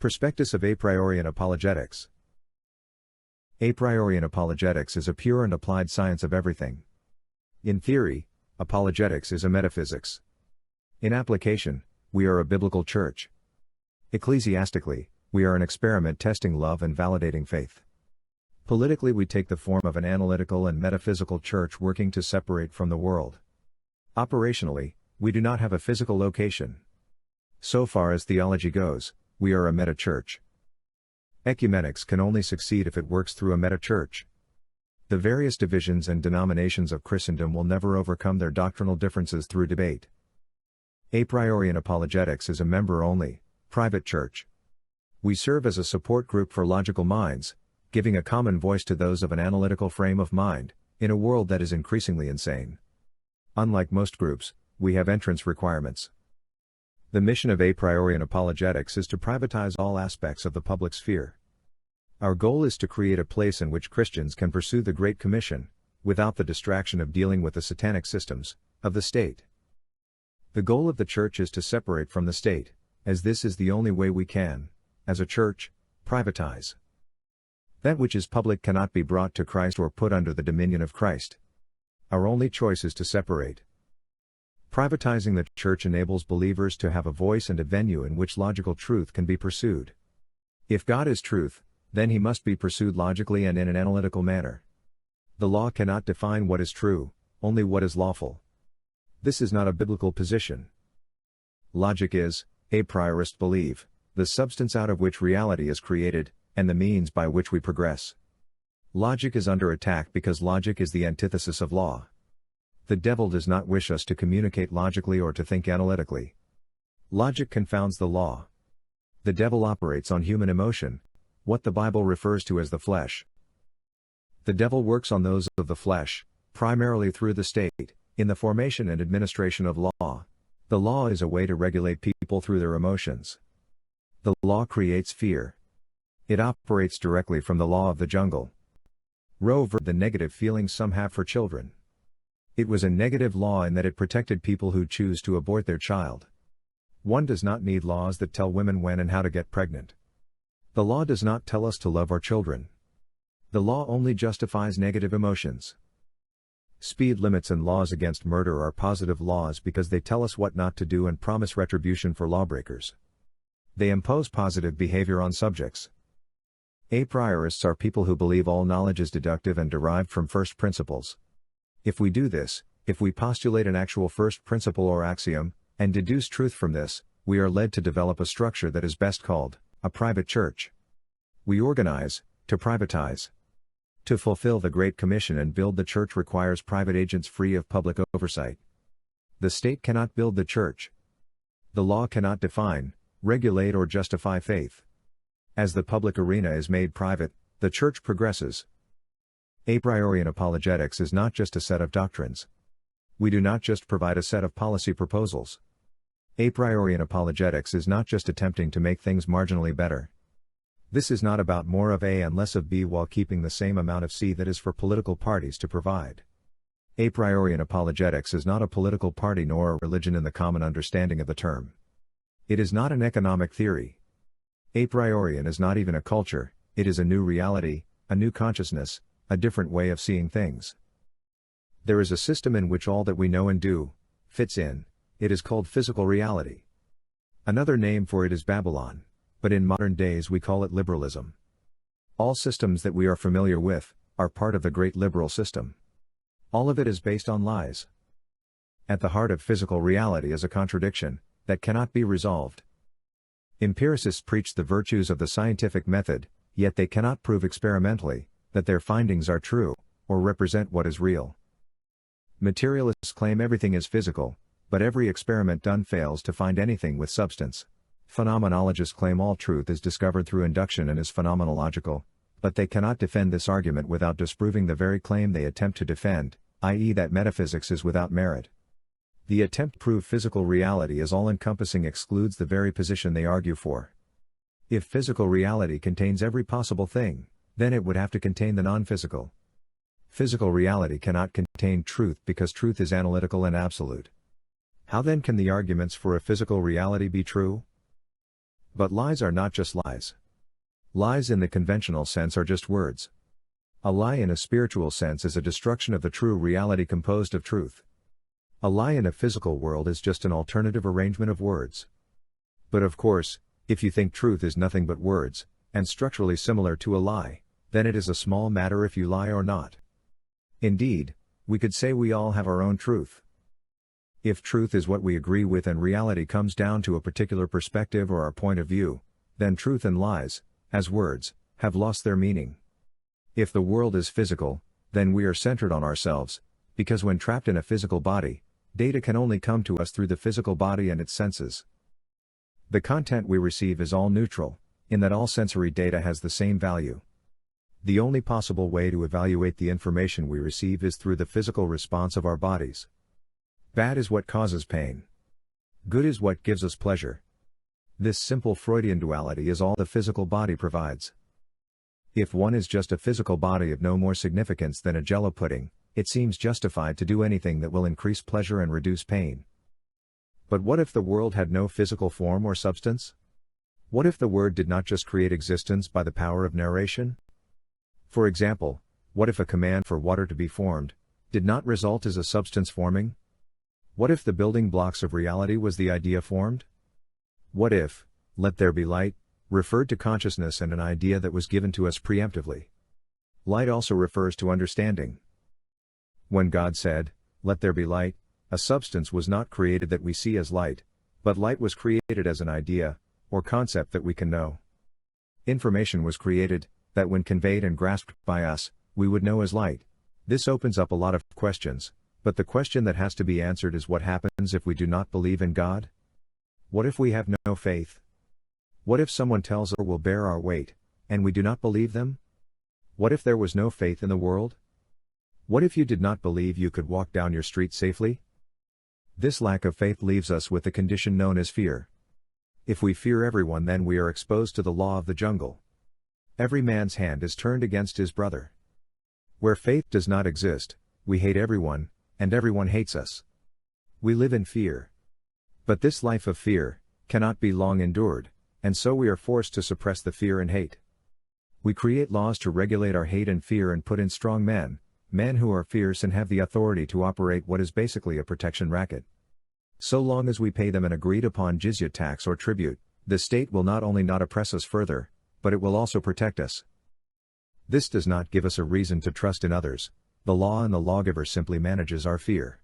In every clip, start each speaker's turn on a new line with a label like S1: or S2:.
S1: Prospectus of Apriorian Apologetics. Apriorian apologetics is a pure and applied science of everything. In theory, apologetics is a metaphysics. In application, we are a biblical church. Ecclesiastically, we are an experiment testing love and validating faith. Politically, we take the form of an analytical and metaphysical church working to separate from the world. Operationally, we do not have a physical location. So far as theology goes, we are a meta-church. Ecumenics can only succeed if it works through a meta-church. The various divisions and denominations of Christendom will never overcome their doctrinal differences through debate. Apriorian Apologetics is a member-only, private church. We serve as a support group for logical minds, giving a common voice to those of an analytical frame of mind, in a world that is increasingly insane. Unlike most groups, we have entrance requirements. The mission of Apriorian Apologetics is to privatize all aspects of the public sphere. Our goal is to create a place in which Christians can pursue the Great Commission, without the distraction of dealing with the satanic systems of the state. The goal of the church is to separate from the state, as this is the only way we can, as a church, privatize. That which is public cannot be brought to Christ or put under the dominion of Christ. Our only choice is to separate. Privatizing the church enables believers to have a voice and a venue in which logical truth can be pursued. If God is truth, then he must be pursued logically and in an analytical manner. The law cannot define what is true, only what is lawful. This is not a biblical position. Logic is, a priorist belief, the substance out of which reality is created, and the means by which we progress. Logic is under attack because logic is the antithesis of law. The devil does not wish us to communicate logically or to think analytically. Logic confounds the law. The devil operates on human emotion, what the Bible refers to as the flesh. The devil works on those of the flesh, primarily through the state, in the formation and administration of law. The law is a way to regulate people through their emotions. The law creates fear. It operates directly from the law of the jungle. The negative feelings some have for children. It was a negative law in that it protected people who choose to abort their child. One does not need laws that tell women when and how to get pregnant. The law does not tell us to love our children. The law only justifies negative emotions. Speed limits and laws against murder are positive laws because they tell us what not to do and promise retribution for lawbreakers. They impose positive behavior on subjects. A priorists are people who believe all knowledge is deductive and derived from first principles. If we do this, if we postulate an actual first principle or axiom, and deduce truth from this, we are led to develop a structure that is best called a private church. We organize to privatize. To fulfill the Great Commission and build the church requires private agents free of public oversight. The state cannot build the church. The law cannot define, regulate or justify faith. As the public arena is made private, the church progresses. Apriorian apologetics is not just a set of doctrines. We do not just provide a set of policy proposals. Apriorian apologetics is not just attempting to make things marginally better. This is not about more of A and less of B while keeping the same amount of C that is for political parties to provide. Apriorian apologetics is not a political party nor a religion in the common understanding of the term. It is not an economic theory. Apriorian is not even a culture, it is a new reality, a new consciousness, a different way of seeing things. There is a system in which all that we know and do fits in. It is called physical reality. Another name for it is Babylon, but in modern days we call it liberalism. All systems that we are familiar with are part of the great liberal system. All of it is based on lies. At the heart of physical reality is a contradiction that cannot be resolved. Empiricists preach the virtues of the scientific method, yet they cannot prove experimentally that their findings are true, or represent what is real. Materialists claim everything is physical, but every experiment done fails to find anything with substance. Phenomenologists claim all truth is discovered through induction and is phenomenological, but they cannot defend this argument without disproving the very claim they attempt to defend, i.e. that metaphysics is without merit. The attempt to prove physical reality as all-encompassing excludes the very position they argue for. If physical reality contains every possible thing, then it would have to contain the non-physical. Physical reality cannot contain truth because truth is analytical and absolute. How then can the arguments for a physical reality be true? But lies are not just lies. Lies in the conventional sense are just words. A lie in a spiritual sense is a destruction of the true reality composed of truth. A lie in a physical world is just an alternative arrangement of words. But of course, if you think truth is nothing but words, and structurally similar to a lie, then it is a small matter if you lie or not. Indeed, we could say we all have our own truth. If truth is what we agree with and reality comes down to a particular perspective or our point of view, then truth and lies, as words, have lost their meaning. If the world is physical, then we are centered on ourselves, because when trapped in a physical body, data can only come to us through the physical body and its senses. The content we receive is all neutral, in that all sensory data has the same value. The only possible way to evaluate the information we receive is through the physical response of our bodies. Bad is what causes pain. Good is what gives us pleasure. This simple Freudian duality is all the physical body provides. If one is just a physical body of no more significance than a Jell-O pudding, it seems justified to do anything that will increase pleasure and reduce pain. But what if the world had no physical form or substance? What if the word did not just create existence by the power of narration? For example, what if a command for water to be formed did not result as a substance forming? What if the building blocks of reality was the idea formed? What if, "Let there be light," referred to consciousness and an idea that was given to us preemptively? Light also refers to understanding. When God said, "Let there be light," a substance was not created that we see as light, but light was created as an idea, or concept that we can know. Information was created, that when conveyed and grasped by us, we would know as light. This opens up a lot of questions, but the question that has to be answered is what happens if we do not believe in God? What if we have no faith? What if someone tells us we'll bear our weight, and we do not believe them? What if there was no faith in the world? What if you did not believe you could walk down your street safely? This lack of faith leaves us with the condition known as fear. If we fear everyone, then we are exposed to the law of the jungle. Every man's hand is turned against his brother. Where faith does not exist, we hate everyone, and everyone hates us. We live in fear. But this life of fear cannot be long endured, and so we are forced to suppress the fear and hate. We create laws to regulate our hate and fear and put in strong men who are fierce and have the authority to operate what is basically a protection racket. So long as we pay them an agreed upon jizya tax or tribute, the state will not only not oppress us further, but it will also protect us. This does not give us a reason to trust in others. The law and the lawgiver simply manages our fear.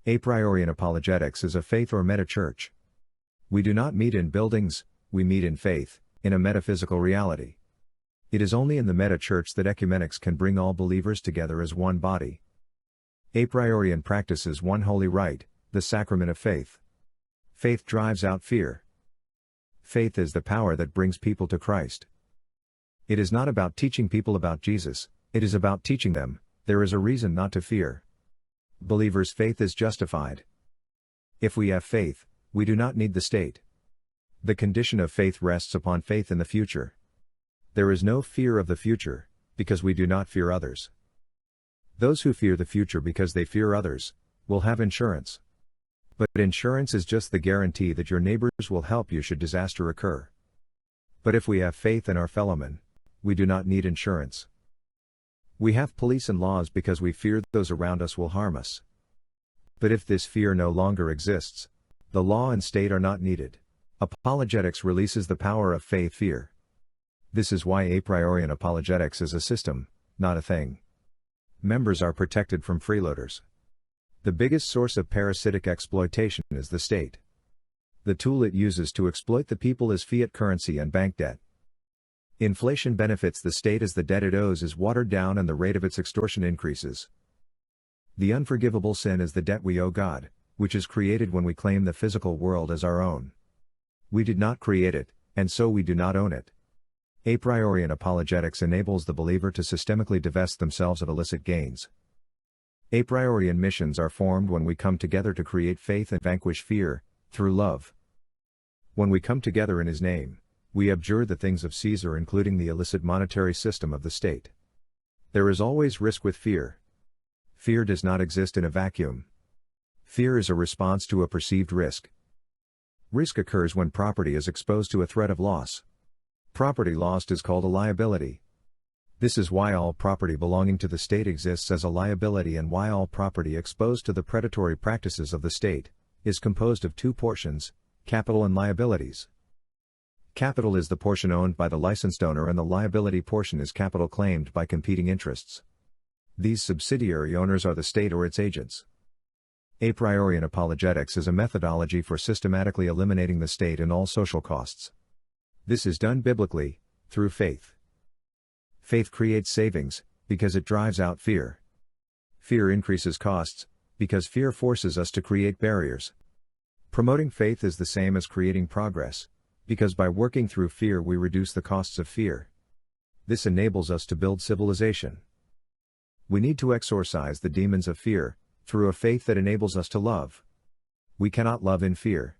S1: Apriorian Apologetics is a faith or meta-church. We do not meet in buildings, we meet in faith, in a metaphysical reality. It is only in the meta-church that ecumenics can bring all believers together as one body. Apriorian practices one holy rite, the sacrament of faith. Faith drives out fear. Faith is the power that brings people to Christ. It is not about teaching people about Jesus, it is about teaching them, there is a reason not to fear. Believers' faith is justified. If we have faith, we do not need the state. The condition of faith rests upon faith in the future. There is no fear of the future, because we do not fear others. Those who fear the future because they fear others, will have insurance. But insurance is just the guarantee that your neighbors will help you should disaster occur. But if we have faith in our fellowmen, we do not need insurance. We have police and laws because we fear those around us will harm us. But if this fear no longer exists, the law and state are not needed. Apologetics releases the power of faith-fear. This is why Apriorian Apologetics is a system, not a thing. Members are protected from freeloaders. The biggest source of parasitic exploitation is the state. The tool it uses to exploit the people is fiat currency and bank debt. Inflation benefits the state as the debt it owes is watered down and the rate of its extortion increases. The unforgivable sin is the debt we owe God, which is created when we claim the physical world as our own. We did not create it, and so we do not own it. Apriorian Apologetics enables the believer to systemically divest themselves of illicit gains. Apriorian missions are formed when we come together to create faith and vanquish fear, through love. When we come together in His name, we abjure the things of Caesar, including the illicit monetary system of the state. There is always risk with fear. Fear does not exist in a vacuum. Fear is a response to a perceived risk. Risk occurs when property is exposed to a threat of loss. Property lost is called a liability. This is why all property belonging to the state exists as a liability and why all property exposed to the predatory practices of the state is composed of two portions, capital and liabilities. Capital is the portion owned by the licensed owner and the liability portion is capital claimed by competing interests. These subsidiary owners are the state or its agents. Apriorian apologetics is a methodology for systematically eliminating the state and all social costs. This is done biblically, through faith. Faith creates savings, because it drives out fear. Fear increases costs, because fear forces us to create barriers. Promoting faith is the same as creating progress, because by working through fear we reduce the costs of fear. This enables us to build civilization. We need to exorcise the demons of fear, through a faith that enables us to love. We cannot love in fear.